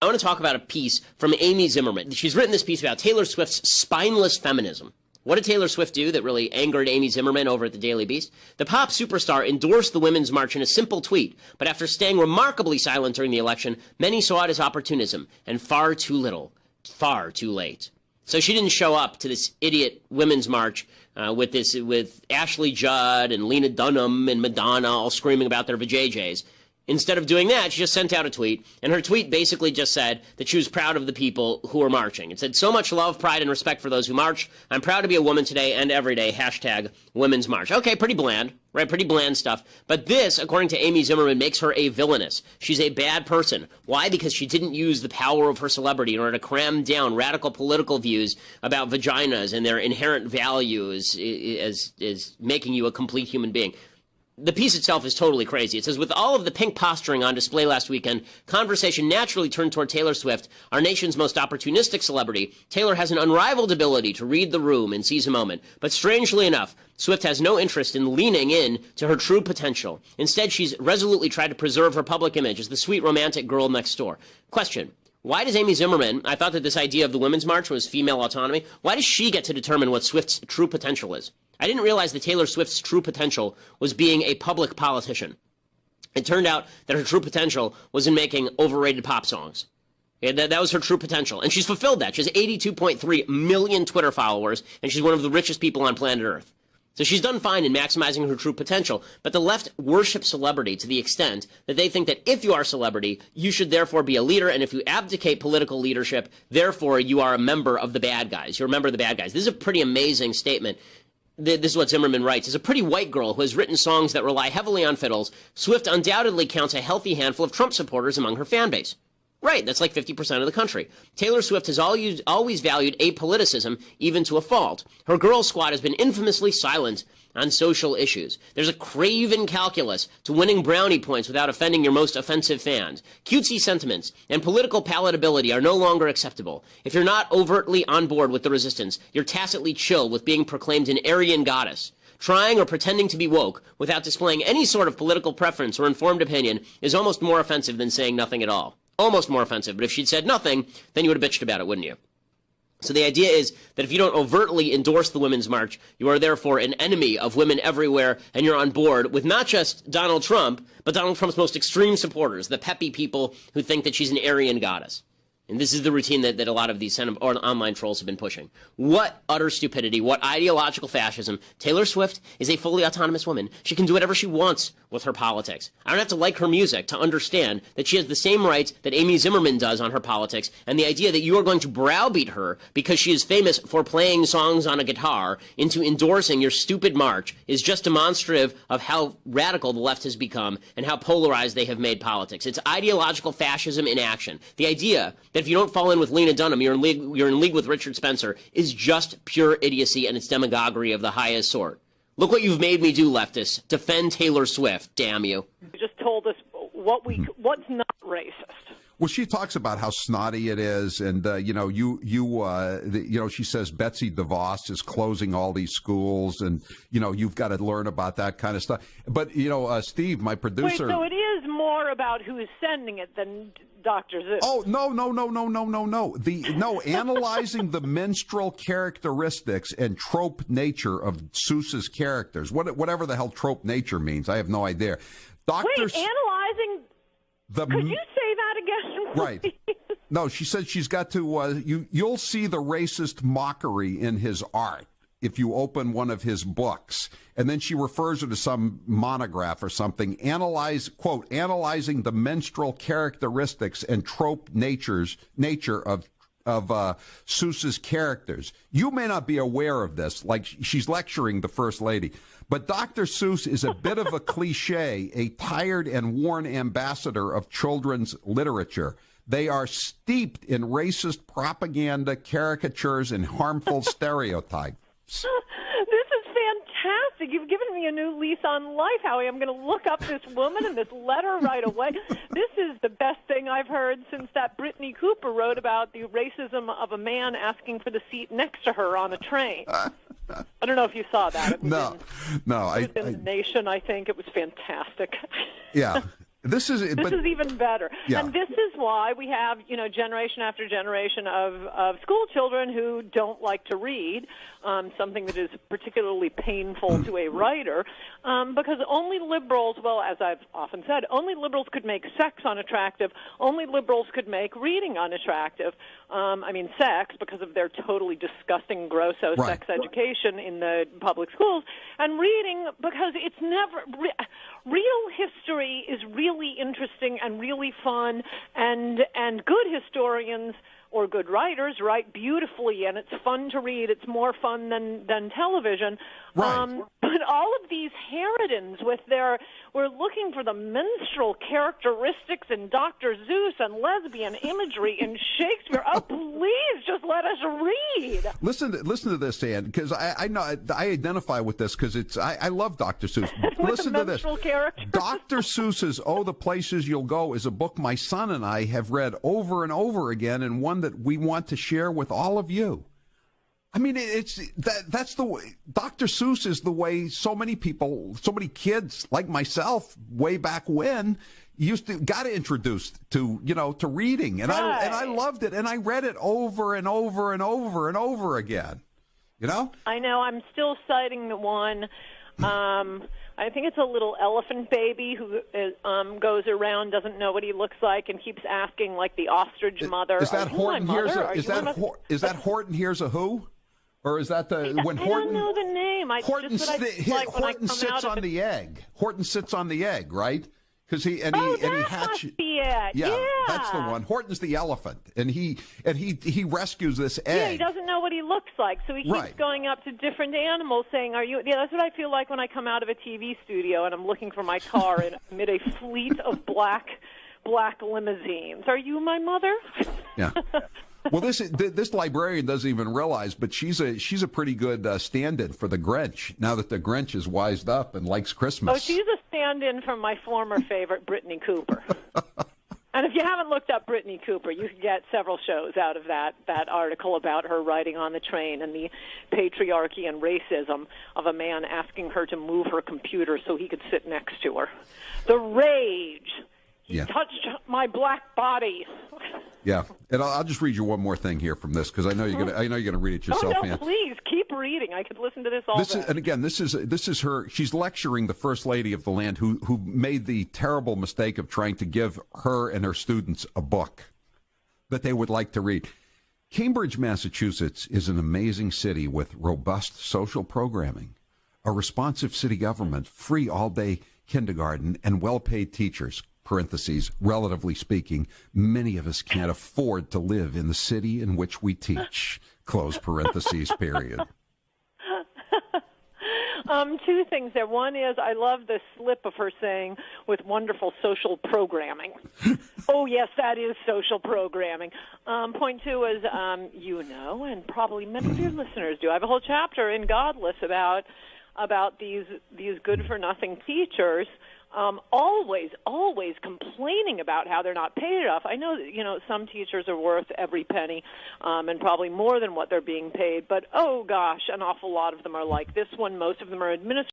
I want to talk about a piece from Amy Zimmerman. She's written this piece about Taylor Swift's spineless feminism. What did Taylor Swift do that really angered Amy Zimmerman over at the Daily Beast? The pop superstar endorsed the Women's March in a simple tweet, but after staying remarkably silent during the election, many saw it as opportunism, and far too little, far too late. So she didn't show up to this idiot Women's March with Ashley Judd and Lena Dunham and Madonna all screaming about their vajayjays. Instead of doing that, she just sent out a tweet, and her tweet basically just said that she was proud of the people who were marching. It said, "So much love, pride, and respect for those who march. I'm proud to be a woman today and every day. Hashtag Women's March." Okay, pretty bland, right? Pretty bland stuff. But this, according to Amy Zimmerman, makes her a villainess. She's a bad person. Why? Because she didn't use the power of her celebrity in order to cram down radical political views about vaginas and their inherent value as making you a complete human being. The piece itself is totally crazy. It says, with all of the pink posturing on display last weekend, conversation naturally turned toward Taylor Swift, our nation's most opportunistic celebrity. Taylor has an unrivaled ability to read the room and seize a moment. But strangely enough, Swift has no interest in leaning in to her true potential. Instead, she's resolutely tried to preserve her public image as the sweet romantic girl next door. Question. Why does Amy Zimmerman, I thought that this idea of the Women's March was female autonomy, why does she get to determine what Swift's true potential is? I didn't realize that Taylor Swift's true potential was being a public politician. It turned out that her true potential was in making overrated pop songs. Yeah, that was her true potential. And she's fulfilled that. She has 82.3 million Twitter followers, and she's one of the richest people on planet Earth. So she's done fine in maximizing her true potential, but the left worships celebrity to the extent that they think that if you are a celebrity, you should therefore be a leader, and if you abdicate political leadership, therefore you are a member of the bad guys. You're a member of the bad guys. This is a pretty amazing statement. This is what Zimmerman writes. As a pretty white girl who has written songs that rely heavily on fiddles, Swift undoubtedly counts a healthy handful of Trump supporters among her fan base. Right, that's like 50% of the country. Taylor Swift has always valued apoliticism, even to a fault. Her girl squad has been infamously silent on social issues. There's a craven calculus to winning brownie points without offending your most offensive fans. Cutesy sentiments and political palatability are no longer acceptable. If you're not overtly on board with the resistance, you're tacitly chill with being proclaimed an Aryan goddess. Trying or pretending to be woke without displaying any sort of political preference or informed opinion is almost more offensive than saying nothing at all. Almost more offensive, but if she'd said nothing, then you would have bitched about it, wouldn't you? So the idea is that if you don't overtly endorse the Women's March, you are therefore an enemy of women everywhere, and you're on board with not just Donald Trump, but Donald Trump's most extreme supporters, the peppy people who think that she's an Aryan goddess. And this is the routine that a lot of these online trolls have been pushing. What utter stupidity, what ideological fascism. Taylor Swift is a fully autonomous woman. She can do whatever she wants with her politics. I don't have to like her music to understand that she has the same rights that Amy Zimmerman does on her politics, and the idea that you are going to browbeat her because she is famous for playing songs on a guitar into endorsing your stupid march is just demonstrative of how radical the left has become and how polarized they have made politics. It's ideological fascism in action. The idea that if you don't fall in with Lena Dunham, you're in league with Richard Spencer is just pure idiocy, and it's demagoguery of the highest sort. Look what you've made me do, leftists. Defend Taylor Swift, damn you. You just told us what's not racist. Well, she talks about how snotty it is, and she says Betsy DeVos is closing all these schools, and you've got to learn about that kind of stuff. But Steve, my producer. Wait, so it is more about who is sending it than Dr. Zeus. Oh no! Analyzing the menstrual characteristics and trope nature of Seuss's characters, whatever the hell trope nature means, I have no idea. Analyzing. Could you say that again? Right. No, she said she's got to. You'll see the racist mockery in his art if you open one of his books. And then she refers her to some monograph or something. Analyzing the menstrual characteristics and trope nature of Seuss's characters. You may not be aware of this, like she's lecturing the First Lady. But Dr. Seuss is a bit of a cliche, a tired and worn ambassador of children's literature. They are steeped in racist propaganda, caricatures, and harmful stereotypes. This is fantastic. You've given me a new lease on life, Howie. I'm going to look up this woman and this letter right away. This is the best thing I've heard since that Brittany Cooper wrote about the racism of a man asking for the seat next to her on a train. I don't know if you saw that. It was no. in The Nation, I think. It was fantastic. Yeah. This is even better. Yeah. And this is why we have, generation after generation of school children who don't like to read, something that is particularly painful to a writer, because only liberals, well, as I've often said, only liberals could make sex unattractive. Only liberals could make reading unattractive. Sex, because of their totally disgusting, grosso sex education in the public schools, and reading because it's never real history is really interesting and really fun, and good historians or good writers write beautifully, and it's fun to read. It's more fun than television. Right. But all of these harridans we're looking for the menstrual characteristics in Dr. Seuss and lesbian imagery in Shakespeare. Oh, please, just let us read. Listen to this, Ann, because I know I identify with this because I love Dr. Seuss. Listen to this. Dr. Seuss's "Oh, the Places You'll Go" is a book my son and I have read over and over again, and one that we want to share with all of you. I mean, that's the way. Dr. Seuss is the way so many people, so many kids like myself, way back when, got introduced to reading, and I loved it, and I read it over and over and over and over again. I know. I'm still citing the one. I think it's a little elephant baby who goes around, doesn't know what he looks like, and keeps asking like the ostrich mother. Is that Horton Hears that Horton Hears a Who? Or is that when Horton? I don't know the name. Horton sits on the egg. Horton sits on the egg, right? Because he hatches. Yeah, that's the one. Horton's the elephant, and he rescues this egg. Yeah, he doesn't know what he looks like, so he keeps going up to different animals, saying, "Are you?" Yeah, that's what I feel like when I come out of a TV studio and I'm looking for my car amid a fleet of black limousines. Are you my mother? Yeah. Well, this librarian doesn't even realize, but she's a pretty good stand-in for the Grinch. Now that the Grinch is wised up and likes Christmas. Oh, she's a stand-in for my former favorite, Brittany Cooper. And if you haven't looked up Brittany Cooper, you can get several shows out of that article about her riding on the train and the patriarchy and racism of a man asking her to move her computer so he could sit next to her. The rage. He touched my black body. Yeah, and I'll just read you one more thing here from this because I know you're gonna read it yourself. Oh no, please keep reading. I could listen to this all day. And again, this is her. She's lecturing the First Lady of the land who made the terrible mistake of trying to give her and her students a book that they would like to read. Cambridge, Massachusetts is an amazing city with robust social programming, a responsive city government, free all-day kindergarten, and well-paid teachers. Parentheses, relatively speaking, many of us can't afford to live in the city in which we teach. Close parentheses, period. Two things there. One is I love the slip of her saying with wonderful social programming. Oh, yes, that is social programming. Point two is, and probably many of your listeners do. I have a whole chapter in Godless about these good-for-nothing teachers always complaining about how they're not paid enough. I know that, some teachers are worth every penny and probably more than what they're being paid, but, oh, gosh, an awful lot of them are like this one. Most of them are administrators.